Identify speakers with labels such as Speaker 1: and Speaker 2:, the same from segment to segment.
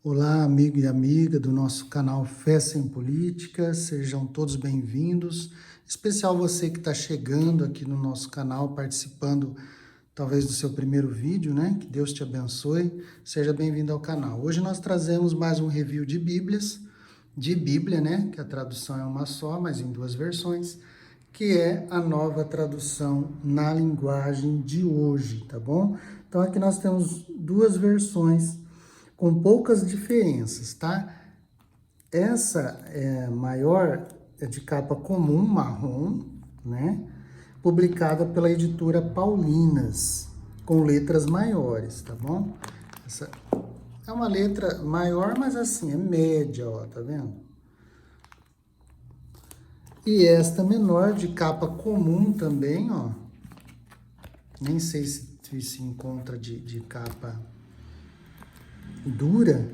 Speaker 1: Olá, amigo e amiga do nosso canal Fé Sem Política, sejam todos bem-vindos. Em especial você que está chegando aqui no nosso canal, participando talvez do seu primeiro vídeo, né? Que Deus te abençoe, seja bem-vindo ao canal. Hoje nós trazemos mais um review de Bíblia, né? Que a tradução é uma só, mas em duas versões, que é a nova tradução na linguagem de hoje, tá bom? Então aqui nós temos duas versões com poucas diferenças, tá? Essa maior é de capa comum, marrom, né? Publicada pela editora Paulinas, com letras maiores, tá bom? Essa é uma letra maior, mas assim, é média, ó, tá vendo? E esta menor, de capa comum também, ó. Nem sei se encontra de capa dura,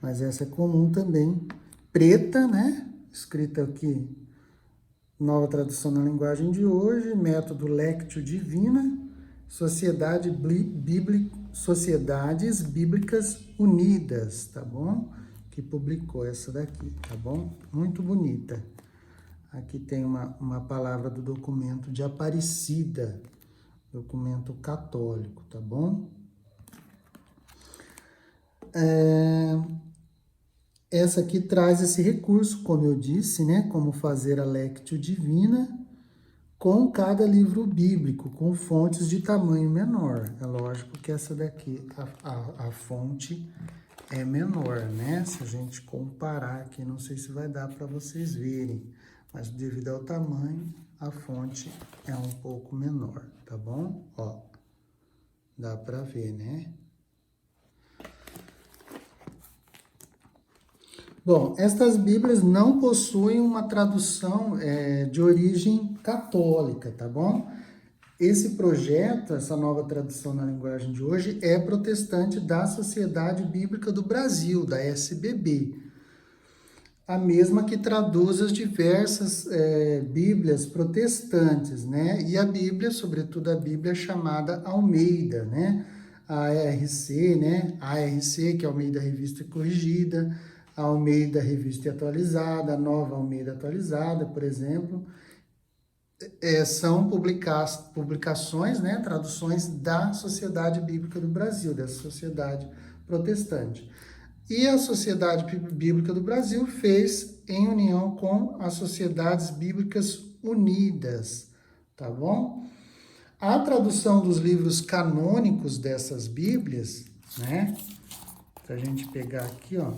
Speaker 1: mas essa é comum também. Preta, né? Escrita aqui, nova tradução na linguagem de hoje, método Lectio Divina, Sociedades Bíblicas Unidas, tá bom? Que publicou essa daqui, tá bom? Muito bonita. Aqui tem uma palavra do documento de Aparecida, documento católico, tá bom? Essa aqui traz esse recurso, como eu disse, né? Como fazer a Lectio Divina com cada livro bíblico, com fontes de tamanho menor. É lógico que essa daqui, a fonte é menor, né? Se a gente comparar aqui, não sei se vai dar para vocês verem, mas devido ao tamanho, a fonte é um pouco menor, tá bom? Ó, dá para ver, né? Bom, estas Bíblias não possuem uma tradução de origem católica, tá bom? Esse projeto, essa nova tradução na linguagem de hoje, é protestante da Sociedade Bíblica do Brasil, da SBB. A mesma que traduz as diversas Bíblias protestantes, né? E a Bíblia, sobretudo a Bíblia chamada Almeida, né? A ARC, né? A ARC, que é a Almeida Revista Corrigida, a Almeida Revista Atualizada, a Nova Almeida Atualizada, por exemplo, são publicações, né, traduções da Sociedade Bíblica do Brasil, dessa sociedade protestante. E a Sociedade Bíblica do Brasil fez em união com as Sociedades Bíblicas Unidas, tá bom? A tradução dos livros canônicos dessas Bíblias, né, se a gente pegar aqui, ó,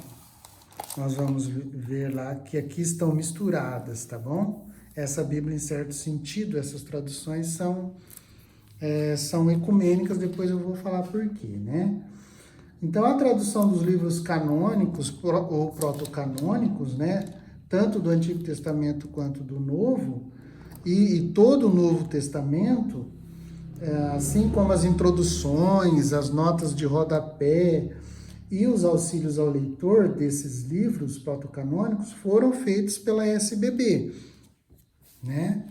Speaker 1: nós vamos ver lá que aqui estão misturadas, tá bom? Essa Bíblia, em certo sentido, essas traduções são ecumênicas, depois eu vou falar por quê, né? Então, a tradução dos livros canônicos ou protocanônicos, né, tanto do Antigo Testamento quanto do Novo, e todo o Novo Testamento, assim como as introduções, as notas de rodapé e os auxílios ao leitor desses livros protocanônicos, foram feitos pela SBB, né?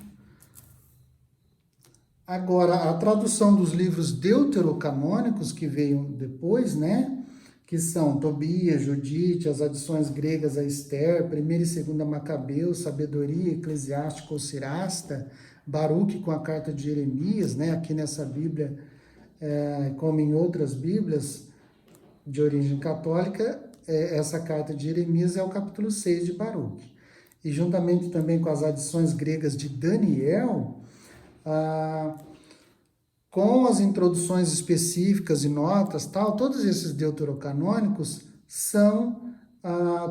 Speaker 1: Agora, a tradução dos livros deuterocanônicos que veio depois, né? Que são Tobias, Judite, as adições gregas a Esther, 1ª e 2ª Macabeus, Sabedoria, Eclesiástico ou Sirasta, Baruque com a carta de Jeremias, né? Aqui nessa Bíblia, como em outras Bíblias de origem católica, essa carta de Jeremias é o capítulo 6 de Baruque. E juntamente também com as adições gregas de Daniel, com as introduções específicas e notas, tal, todos esses deuterocanônicos são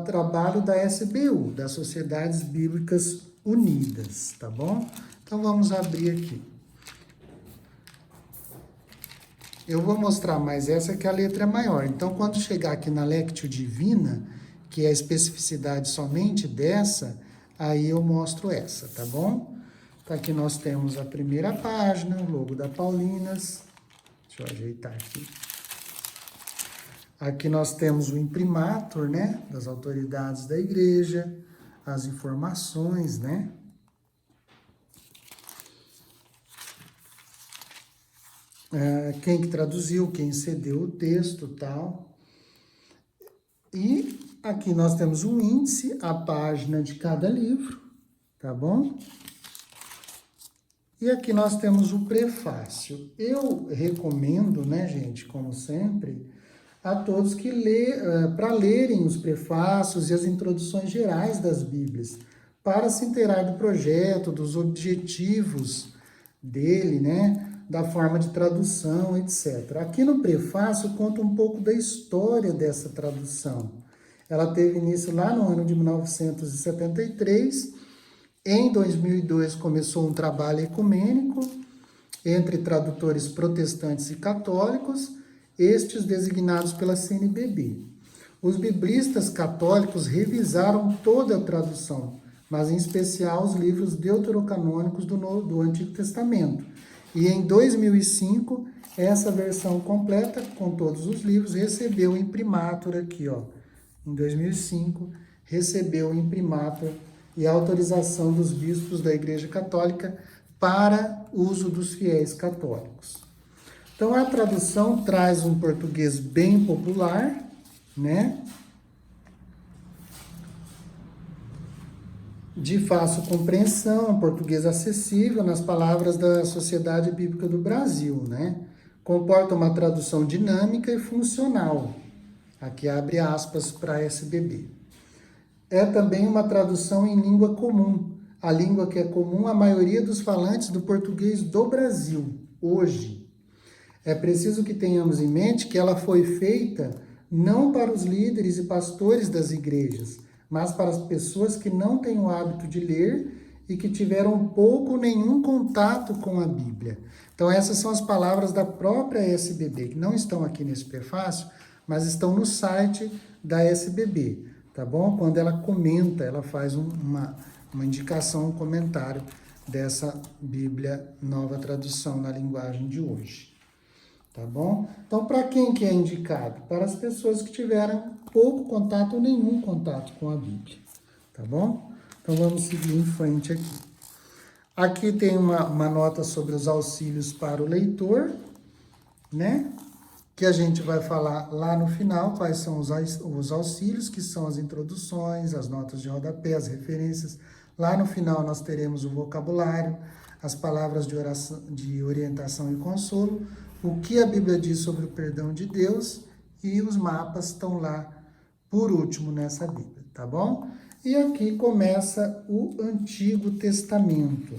Speaker 1: trabalho da SBU, das Sociedades Bíblicas Unidas, tá bom? Então vamos abrir aqui. Eu vou mostrar mais essa que a letra é maior. Então, quando chegar aqui na Lectio Divina, que é a especificidade somente dessa, aí eu mostro essa, tá bom? Então, aqui nós temos a primeira página, o logo da Paulinas. Deixa eu ajeitar aqui. Aqui nós temos o imprimatur, né, das autoridades da igreja, as informações, né? Quem que traduziu, quem cedeu o texto, tal. E aqui nós temos um índice, a página de cada livro, tá bom? E aqui nós temos o prefácio. Eu recomendo, né, gente, como sempre, a todos que para lerem os prefácios e as introduções gerais das Bíblias, para se inteirar do projeto, dos objetivos dele, né, da forma de tradução, etc. Aqui no prefácio conta um pouco da história dessa tradução. Ela teve início lá no ano de 1973. Em 2002 começou um trabalho ecumênico entre tradutores protestantes e católicos, estes designados pela CNBB. Os biblistas católicos revisaram toda a tradução, mas em especial os livros deuterocanônicos do Antigo Testamento. E em 2005, essa versão completa, com todos os livros, recebeu o imprimatur aqui, ó. Em 2005, recebeu o imprimatur e a autorização dos bispos da Igreja Católica para uso dos fiéis católicos. Então, a tradução traz um português bem popular, né? De fácil compreensão, um português acessível, nas palavras da Sociedade Bíblica do Brasil, né? Comporta uma tradução dinâmica e funcional. Aqui abre aspas para a SBB. É também uma tradução em língua comum, a língua que é comum à maioria dos falantes do português do Brasil, hoje. É preciso que tenhamos em mente que ela foi feita não para os líderes e pastores das igrejas, mas para as pessoas que não têm o hábito de ler e que tiveram pouco ou nenhum contato com a Bíblia. Então, essas são as palavras da própria SBB, que não estão aqui nesse prefácio, mas estão no site da SBB, tá bom? Quando ela comenta, ela faz uma indicação, um comentário dessa Bíblia Nova Tradução na linguagem de hoje, tá bom? Então, para quem que é indicado? Para as pessoas que tiveram pouco contato ou nenhum contato com a Bíblia, tá bom? Então, vamos seguir em frente aqui. Aqui tem uma nota sobre os auxílios para o leitor, né? Que a gente vai falar lá no final quais são os auxílios, que são as introduções, as notas de rodapé, as referências. Lá no final nós teremos o vocabulário, as palavras de oração, de orientação e consolo, o que a Bíblia diz sobre o perdão de Deus, e os mapas estão lá por último nessa Bíblia, tá bom? E aqui começa o Antigo Testamento.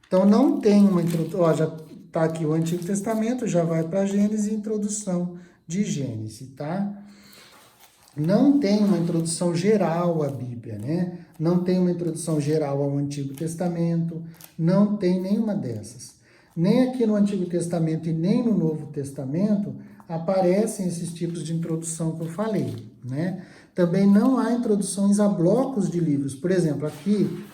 Speaker 1: Então não tem uma introdução, ó, já está aqui o Antigo Testamento, já vai para Gênesis e introdução de Gênesis, tá? Não tem uma introdução geral à Bíblia, né? Não tem uma introdução geral ao Antigo Testamento, não tem nenhuma dessas. Nem aqui no Antigo Testamento e nem no Novo Testamento aparecem esses tipos de introdução que eu falei, né? Também não há introduções a blocos de livros. Por exemplo, aqui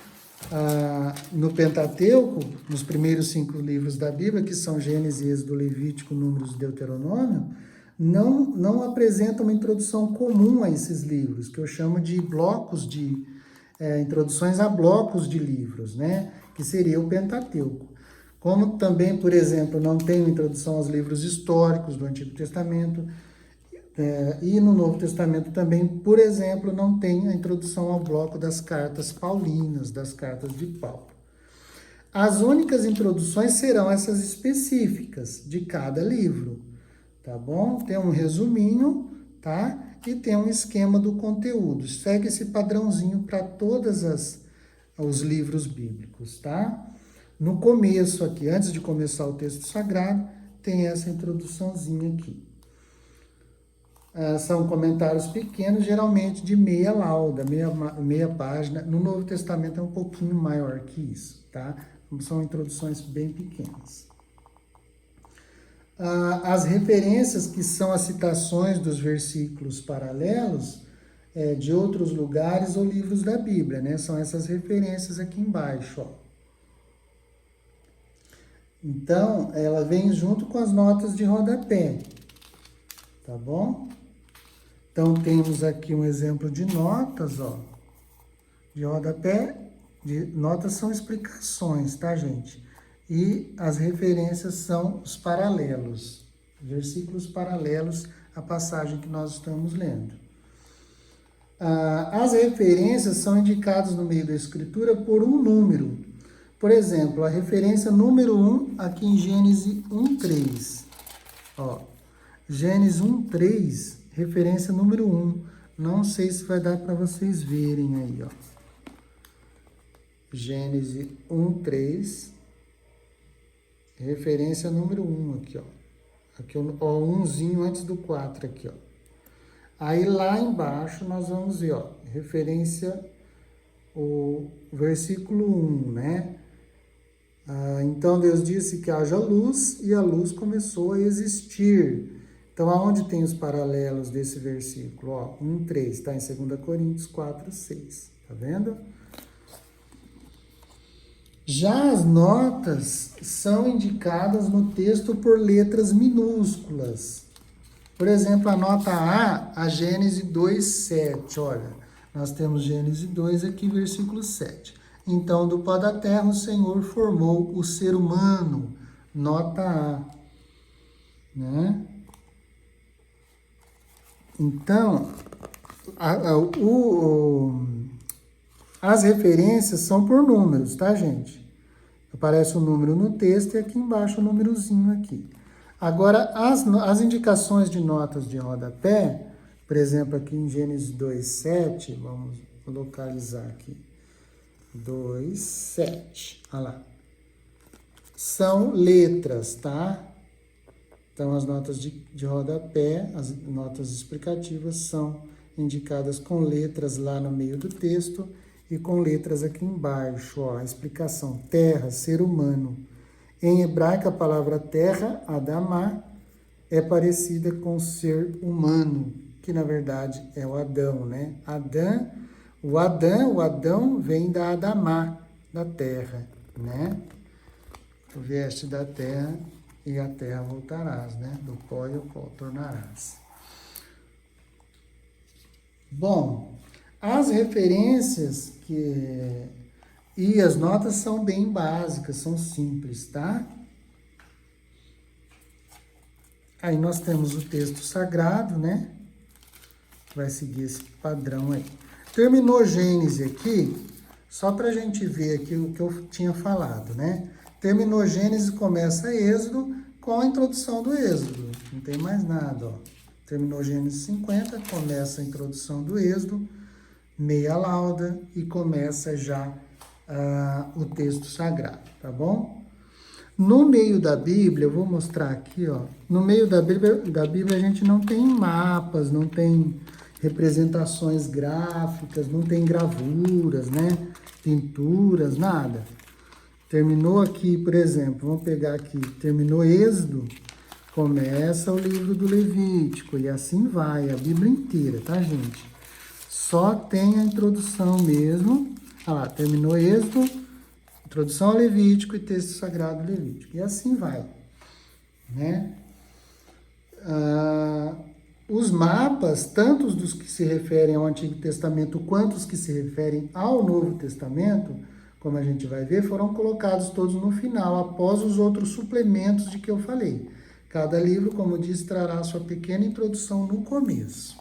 Speaker 1: no Pentateuco, nos primeiros 5 livros da Bíblia, que são Gênesis, Êxodo, Levítico, Números e Deuteronômio, não apresenta uma introdução comum a esses livros, que eu chamo de blocos de introduções a blocos de livros, né? Que seria o Pentateuco. Como também, por exemplo, não tem uma introdução aos livros históricos do Antigo Testamento, e no Novo Testamento também, por exemplo, não tem a introdução ao bloco das cartas paulinas, das cartas de Paulo. As únicas introduções serão essas específicas de cada livro, tá bom? Tem um resuminho, tá? E tem um esquema do conteúdo. Segue esse padrãozinho para todos os livros bíblicos, tá? No começo aqui, antes de começar o texto sagrado, tem essa introduçãozinha aqui. São comentários pequenos, geralmente de meia lauda, meia página. No Novo Testamento é um pouquinho maior que isso, tá? São introduções bem pequenas. As referências, que são as citações dos versículos paralelos de outros lugares ou livros da Bíblia, né? São essas referências aqui embaixo, ó. Então, ela vem junto com as notas de rodapé, tá bom? Então, temos aqui um exemplo de notas, ó, de rodapé. Notas são explicações, tá, gente? E as referências são os paralelos, versículos paralelos à passagem que nós estamos lendo. As referências são indicadas no meio da escritura por um número. Por exemplo, a referência número 1 aqui em Gênesis 1:3. Ó, Gênesis 1:3, referência número 1. Não sei se vai dar para vocês verem aí, ó. Gênesis 1:3, referência número 1 aqui, ó. Aqui, ó, umzinho antes do 4 aqui, ó. Aí lá embaixo nós vamos ver, ó, referência, o versículo 1, né? Então Deus disse que haja luz e a luz começou a existir. Então aonde tem os paralelos desse versículo? Ó, 1:3, tá em 2 Coríntios 4:6, tá vendo? Já as notas são indicadas no texto por letras minúsculas. Por exemplo, a nota A Gênesis 2:7. Olha, nós temos Gênesis 2 aqui, versículo 7. Então, do pó da terra, o Senhor formou o ser humano. Nota A. Né? Então, as referências são por números, tá, gente? Aparece o número no texto e aqui embaixo o númerozinho aqui. Agora, as indicações de notas de rodapé, por exemplo, aqui em Gênesis 2:7, vamos localizar aqui. 2:7, olha lá. São letras, tá? Então, as notas de rodapé, as notas explicativas são indicadas com letras lá no meio do texto e com letras aqui embaixo, ó, a explicação: terra, ser humano. Em hebraico, a palavra terra, Adamá, é parecida com ser humano, que na verdade é o Adão, né? O Adão vem da Adamá, da terra, né? Tu vieste da terra e a terra voltarás, né? Do pó e o pó tornarás. Bom, as referências e as notas são bem básicas, são simples, tá? Aí nós temos o texto sagrado, né? Vai seguir esse padrão aí. Terminou Gênesis aqui, só para a gente ver aqui o que eu tinha falado, né? Terminou Gênesis, começa Êxodo com a introdução do Êxodo. Não tem mais nada, ó. Terminou Gênesis 50, começa a introdução do Êxodo, meia lauda e começa já o texto sagrado, tá bom? No meio da Bíblia, eu vou mostrar aqui, ó. No meio da Bíblia a gente não tem mapas, não tem representações gráficas, não tem gravuras, né? Pinturas, nada. Terminou aqui, por exemplo, vamos pegar aqui, terminou Êxodo, começa o livro do Levítico e assim vai, a Bíblia inteira, tá, gente? Só tem a introdução mesmo. Olha lá, terminou Êxodo, introdução ao Levítico e texto sagrado Levítico. E assim vai, né? Os mapas, tanto os dos que se referem ao Antigo Testamento quanto os que se referem ao Novo Testamento, como a gente vai ver, foram colocados todos no final, após os outros suplementos de que eu falei. Cada livro, como disse, trará sua pequena introdução no começo,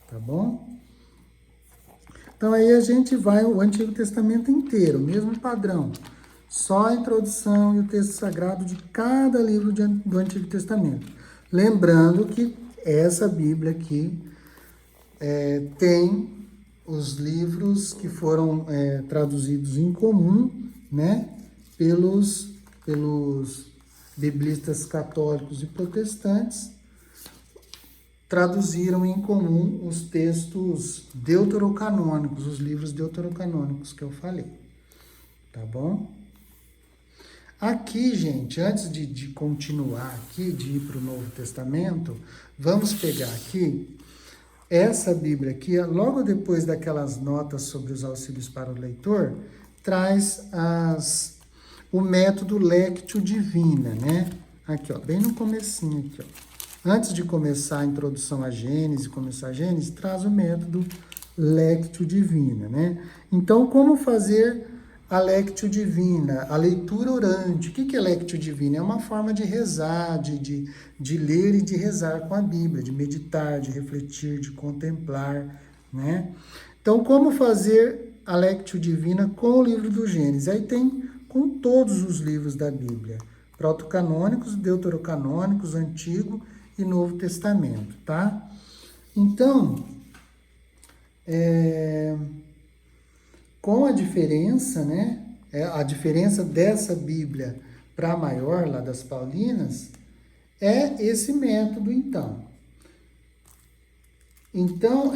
Speaker 1: tá bom? Então aí a gente vai o Antigo Testamento inteiro, mesmo padrão. Só a introdução e o texto sagrado de cada livro do Antigo Testamento. Lembrando que essa Bíblia aqui tem os livros que foram traduzidos em comum, né, pelos biblistas católicos e protestantes, traduziram em comum os textos deuterocanônicos, os livros deuterocanônicos que eu falei, tá bom? Aqui, gente, antes de continuar aqui, de ir para o Novo Testamento, vamos pegar aqui essa Bíblia aqui, logo depois daquelas notas sobre os auxílios para o leitor, traz o método Lectio Divina, né? Aqui, ó, bem no comecinho aqui, ó. Antes de começar a introdução à Gênesis, traz o método Lectio Divina, né? Então, como fazer a Lectio Divina, a leitura orante? O que é Lectio Divina? É uma forma de rezar, de ler e de rezar com a Bíblia, de meditar, de refletir, de contemplar, né? Então, como fazer a Lectio Divina com o livro do Gênesis? Aí tem com todos os livros da Bíblia, protocanônicos, deuterocanônicos, Antigo e Novo Testamento, tá? Então, com a diferença, né? A diferença dessa Bíblia para a maior, lá das Paulinas, é esse método, então. Então,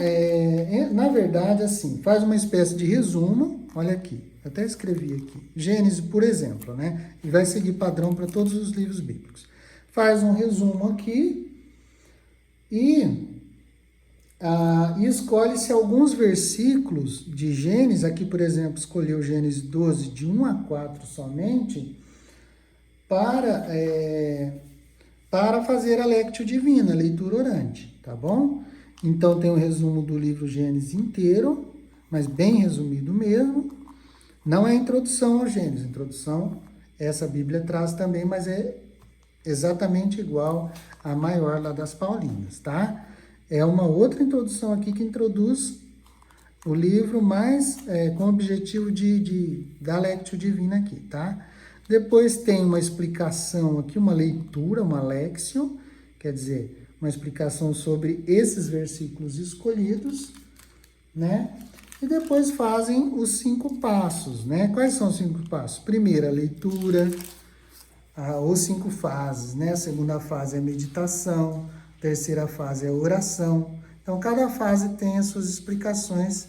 Speaker 1: na verdade, assim, faz uma espécie de resumo, olha aqui, até escrevi aqui, Gênesis, por exemplo, né? E vai seguir padrão para todos os livros bíblicos. Faz um resumo aqui e escolhe-se alguns versículos de Gênesis, aqui, por exemplo, escolheu Gênesis 12, de 1 a 4 somente, para fazer a Lectio Divina, a leitura orante, tá bom? Então, tem o resumo do livro Gênesis inteiro, mas bem resumido mesmo. Não é introdução ao Gênesis. Introdução, essa Bíblia traz também, mas é exatamente igual à maior lá das Paulinas, tá? É uma outra introdução aqui que introduz o livro, mas com o objetivo da Lectio Divina aqui, tá? Depois tem uma explicação aqui, uma leitura, uma Lectio, quer dizer, uma explicação sobre esses versículos escolhidos, né? E depois fazem os 5 passos, né? Quais são os 5 passos? Primeira, a leitura, os 5 fases, né? A segunda fase é a meditação, a terceira fase é a oração. Então, cada fase tem as suas explicações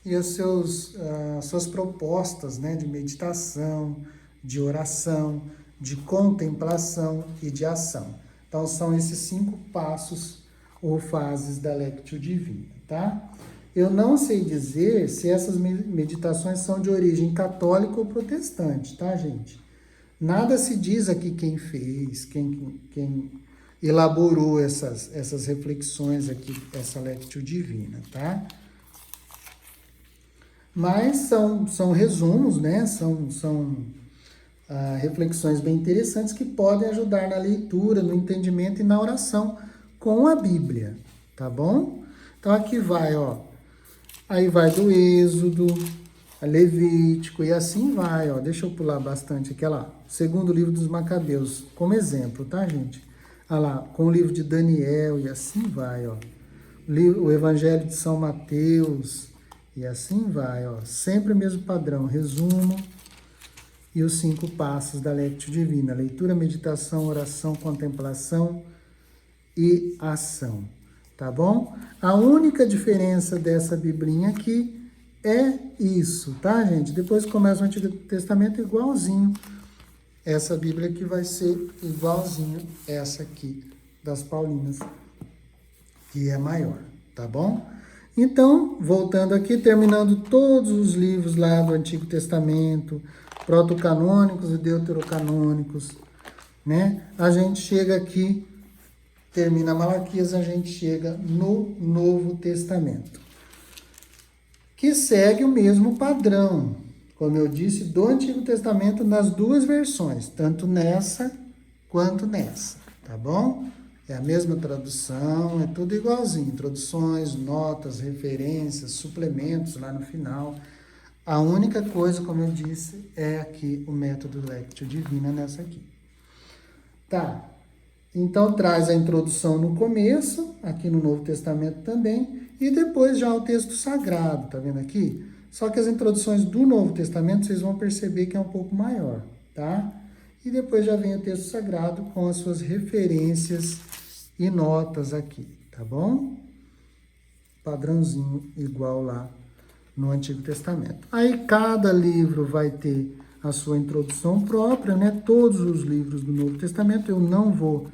Speaker 1: e as suas propostas, né? De meditação, de oração, de contemplação e de ação. Então, são esses 5 passos ou fases da Lectio Divina, tá? Eu não sei dizer se essas meditações são de origem católica ou protestante, tá, gente? Nada se diz aqui quem fez, quem elaborou essas reflexões aqui, essa Lectio Divina, tá? Mas são resumos, né? São reflexões bem interessantes que podem ajudar na leitura, no entendimento e na oração com a Bíblia, tá bom? Então aqui vai, ó, aí vai do Êxodo, a Levítico e assim vai, ó, deixa eu pular bastante aqui, ó lá, segundo livro dos Macabeus, como exemplo, tá, gente? Olha lá, com o livro de Daniel e assim vai, ó, o Evangelho de São Mateus e assim vai, ó, sempre o mesmo padrão, resumo, e os 5 passos da Lectio Divina: leitura, meditação, oração, contemplação e ação. Tá bom? A única diferença dessa biblinha aqui é isso, tá, gente? Depois começa o Antigo Testamento igualzinho. Essa Bíblia aqui vai ser igualzinho essa aqui das Paulinas, que é maior, tá bom? Então, voltando aqui, terminando todos os livros lá do Antigo Testamento, protocanônicos e deuterocanônicos, né? A gente chega aqui, termina Malaquias, a gente chega no Novo Testamento, que segue o mesmo padrão, como eu disse, do Antigo Testamento nas 2 versões, tanto nessa quanto nessa, tá bom? É a mesma tradução, é tudo igualzinho, introduções, notas, referências, suplementos lá no final. A única coisa, como eu disse, é aqui o método Lectio Divina nessa aqui. Tá, então traz a introdução no começo, aqui no Novo Testamento também, e depois já o texto sagrado, tá vendo aqui? Só que as introduções do Novo Testamento, vocês vão perceber que é um pouco maior, tá? E depois já vem o texto sagrado com as suas referências e notas aqui, tá bom? Padrãozinho igual lá no Antigo Testamento. Aí cada livro vai ter a sua introdução própria, né? Todos os livros do Novo Testamento eu não vou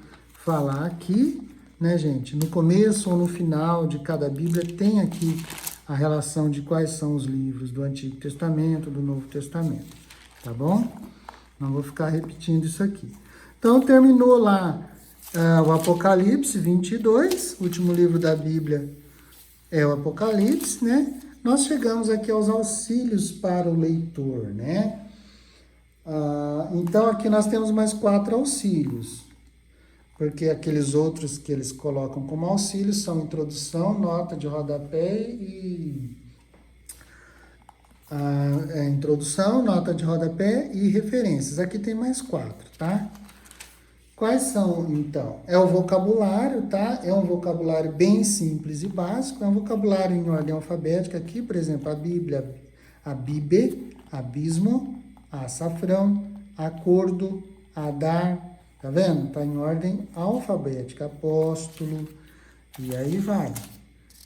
Speaker 1: falar aqui, né, gente? No começo ou no final de cada Bíblia tem aqui a relação de quais são os livros do Antigo Testamento, do Novo Testamento, tá bom? Não vou ficar repetindo isso aqui. Então, terminou lá o Apocalipse 22, o último livro da Bíblia é o Apocalipse, né? Nós chegamos aqui aos auxílios para o leitor, né? Então, aqui nós temos mais 4 auxílios. porque aqueles outros que eles colocam como auxílio são introdução, nota de rodapé e introdução, nota de rodapé e referências. Aqui tem mais 4, tá? Quais são, então? É o vocabulário, tá? É um vocabulário bem simples e básico, é um vocabulário em ordem alfabética aqui, por exemplo, a Bíblia, a bibe, abismo, açafrão, acordo, adar, tá vendo? Tá em ordem alfabética, apóstolo, e aí vai,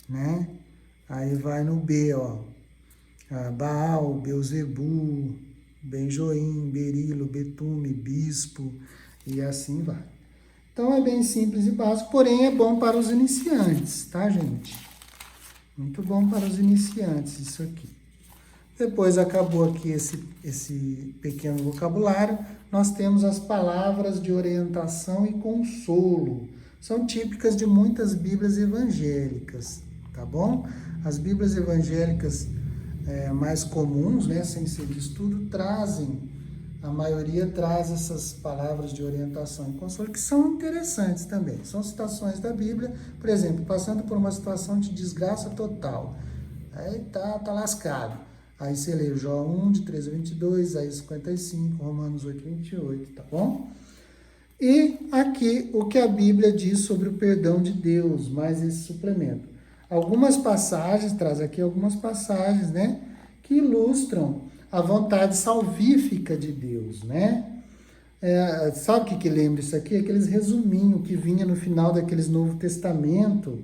Speaker 1: né? Aí vai no B, ó, Baal, Beuzebu, Benjoim, Berilo, Betume, Bispo, e assim vai. Então é bem simples e básico, porém é bom para os iniciantes, tá, gente? Muito bom para os iniciantes isso aqui. Depois acabou aqui esse pequeno vocabulário, nós temos as palavras de orientação e consolo. São típicas de muitas Bíblias evangélicas, tá bom? As Bíblias evangélicas mais comuns, né, sem ser de estudo, a maioria traz essas palavras de orientação e consolo, que são interessantes também. São citações da Bíblia, por exemplo, passando por uma situação de desgraça total. Aí tá lascado. Aí você lê Jó 1, de 13 a 22, Isaías 55, Romanos 8, 28, tá bom? E aqui o que a Bíblia diz sobre o perdão de Deus, mais esse suplemento. Algumas passagens, traz aqui algumas passagens, né, que ilustram a vontade salvífica de Deus, né? Sabe o que lembra isso aqui? Aqueles resuminhos que vinha no final daqueles Novo Testamento,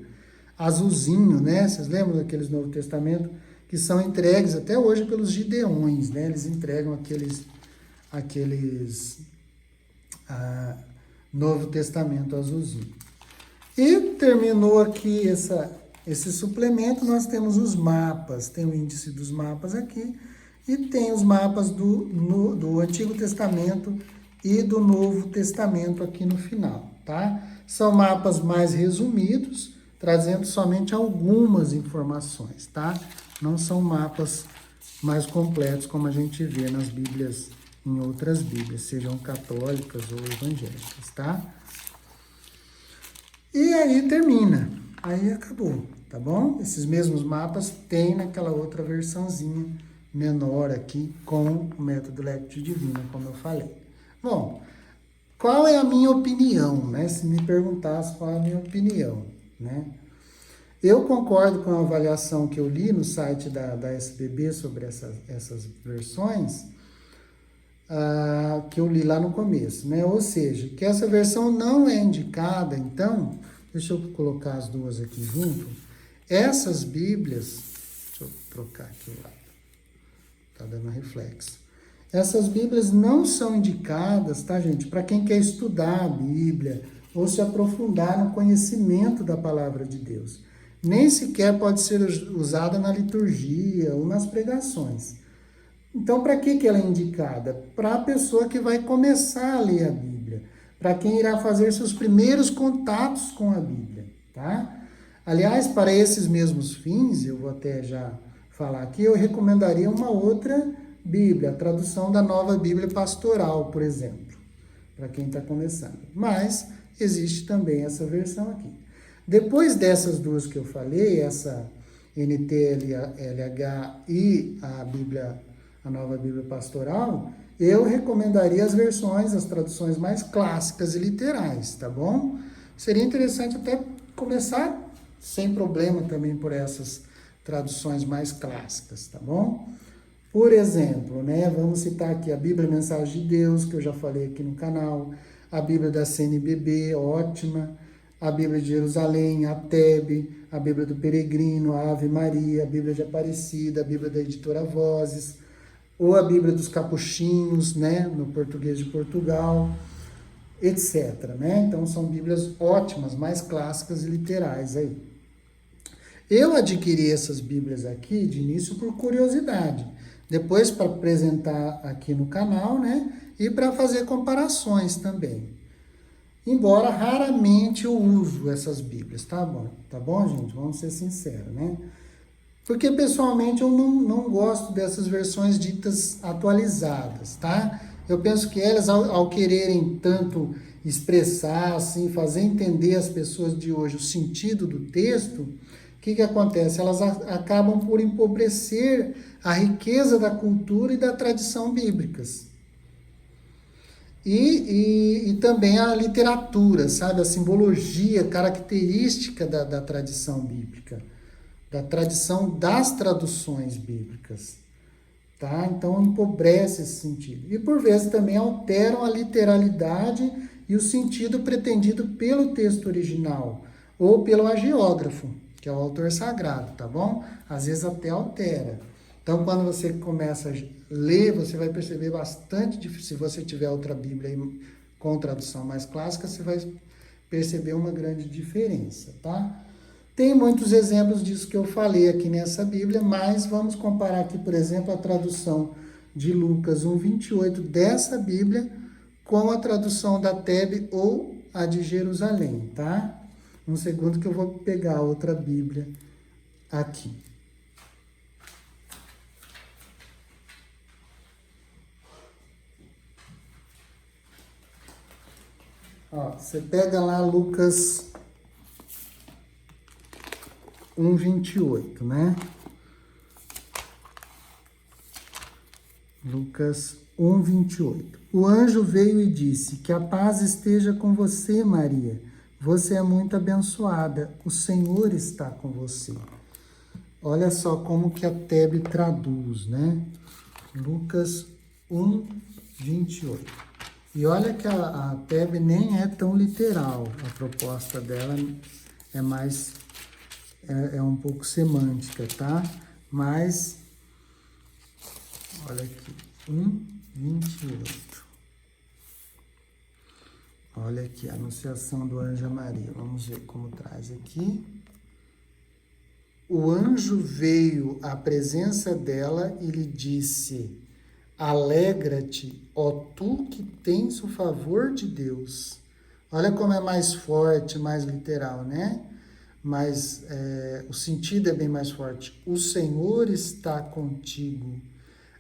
Speaker 1: azulzinho, né? Vocês lembram daqueles Novo Testamento que são entregues até hoje pelos gideões, né? Eles entregam aqueles Novo Testamento azulzinho. E terminou aqui esse suplemento, nós temos os mapas, tem o índice dos mapas aqui, e tem os mapas do Antigo Testamento e do Novo Testamento aqui no final, tá? São mapas mais resumidos, trazendo somente algumas informações, tá? Não são mapas mais completos como a gente vê nas Bíblias, em outras Bíblias, sejam católicas ou evangélicas, tá? E aí termina, aí acabou, tá bom? Esses mesmos mapas tem naquela outra versãozinha menor aqui com o método Lectio Divina, como eu falei. Bom, qual é a minha opinião, né? Se me perguntasse qual é a minha opinião, né? Eu concordo com a avaliação que eu li no site da SBB sobre essas versões, que eu li lá no começo, né? Ou seja, que essa versão não é indicada, então, deixa eu colocar as duas aqui junto, essas Bíblias, deixa eu trocar aqui o lado, tá dando reflexo. Essas Bíblias não são indicadas, tá, gente, para quem quer estudar a Bíblia ou se aprofundar no conhecimento da palavra de Deus. Nem sequer pode ser usada na liturgia ou nas pregações. Então, para que ela é indicada? Para a pessoa que vai começar a ler a Bíblia, para quem irá fazer seus primeiros contatos com a Bíblia, tá? Aliás, para esses mesmos fins, eu vou até já falar aqui, eu recomendaria uma outra Bíblia, a tradução da Nova Bíblia Pastoral, por exemplo, para quem está começando. Mas existe também essa versão aqui. Depois dessas duas que eu falei, essa NTLH e a Nova Bíblia Pastoral, eu recomendaria as versões, as traduções mais clássicas e literais, tá bom? Seria interessante até começar sem problema também por essas traduções mais clássicas, tá bom? Por exemplo, né, vamos citar aqui a Bíblia Mensagem de Deus, que eu já falei aqui no canal, a Bíblia da CNBB, ótima, a Bíblia de Jerusalém, a Tebe, a Bíblia do Peregrino, a Ave Maria, a Bíblia de Aparecida, a Bíblia da Editora Vozes, ou a Bíblia dos Capuchinhos, né, no português de Portugal, etc. Né? Então, são Bíblias ótimas, mais clássicas e literais aí. Eu adquiri essas Bíblias aqui, de início, por curiosidade. Depois, para apresentar aqui no canal, né, e para fazer comparações também. Embora raramente eu uso essas Bíblias, tá bom, gente? Vamos ser sinceros, né? Porque, pessoalmente, eu não gosto dessas versões ditas atualizadas, tá? Eu penso que elas, ao quererem tanto expressar, assim, fazer entender às pessoas de hoje o sentido do texto, o que acontece? Elas acabam por empobrecer a riqueza da cultura e da tradição bíblicas. E também a literatura, sabe? A simbologia característica da tradição bíblica, da tradição das traduções bíblicas. Tá? Então empobrece esse sentido. E por vezes também alteram a literalidade e o sentido pretendido pelo texto original ou pelo hagiógrafo, que é o autor sagrado, tá bom? Às vezes até altera. Então quando você começa a ler, você vai perceber bastante, se você tiver outra Bíblia aí, com tradução mais clássica, você vai perceber uma grande diferença, tá? Tem muitos exemplos disso que eu falei aqui nessa Bíblia, mas vamos comparar aqui, por exemplo, a tradução de Lucas 1:28 dessa Bíblia com a tradução da Tebe ou a de Jerusalém, tá? Um segundo que eu vou pegar outra Bíblia aqui. Ó, você pega lá Lucas 1:28, né? Lucas 1:28. O anjo veio e disse: que a paz esteja com você, Maria. Você é muito abençoada. O Senhor está com você. Olha só como que a Tebe traduz, né? Lucas 1:28. E olha que a Tebe nem é tão literal. A proposta dela é mais... É um pouco semântica, tá? Mas, olha aqui, 1:28. Olha aqui, a anunciação do anjo a Maria. Vamos ver como traz aqui. O anjo veio à presença dela e lhe disse: alegra-te, ó tu que tens o favor de Deus. Olha como é mais forte, mais literal, né? Mas o sentido é bem mais forte. O Senhor está contigo.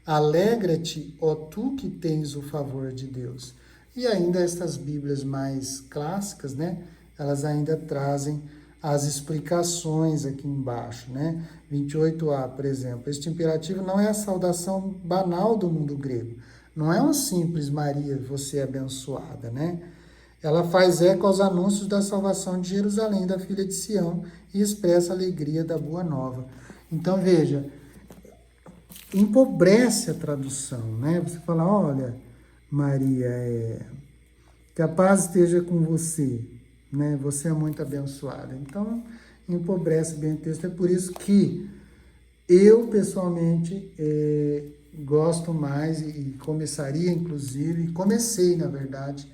Speaker 1: Alegra-te, ó tu que tens o favor de Deus. E ainda estas Bíblias mais clássicas, né? Elas ainda trazem as explicações aqui embaixo, né? 28a, por exemplo. Este imperativo não é a saudação banal do mundo grego. Não é um simples Maria, você é abençoada, né? Ela faz eco aos anúncios da salvação de Jerusalém, da filha de Sião, e expressa a alegria da boa nova. Então, veja, empobrece a tradução, né? Você fala, olha, Maria, que a paz esteja com você, né? Você é muito abençoada. Então, empobrece bem o texto. É por isso que eu, pessoalmente, gosto mais e começaria, inclusive, comecei, na verdade,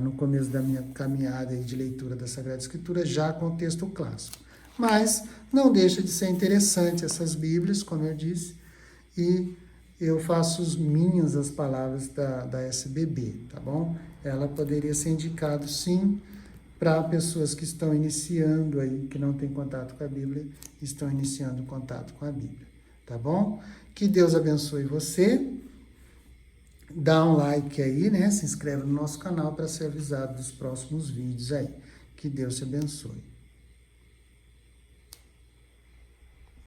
Speaker 1: no começo da minha caminhada de leitura da Sagrada Escritura, já com o texto clássico. Mas não deixa de ser interessante essas Bíblias, como eu disse, e eu faço minhas as palavras da SBB, tá bom? Ela poderia ser indicada, sim, para pessoas que estão iniciando aí, que não têm contato com a Bíblia, estão iniciando contato com a Bíblia, tá bom? Que Deus abençoe você. Dá um like aí, né? Se inscreve no nosso canal para ser avisado dos próximos vídeos aí. Que Deus te abençoe.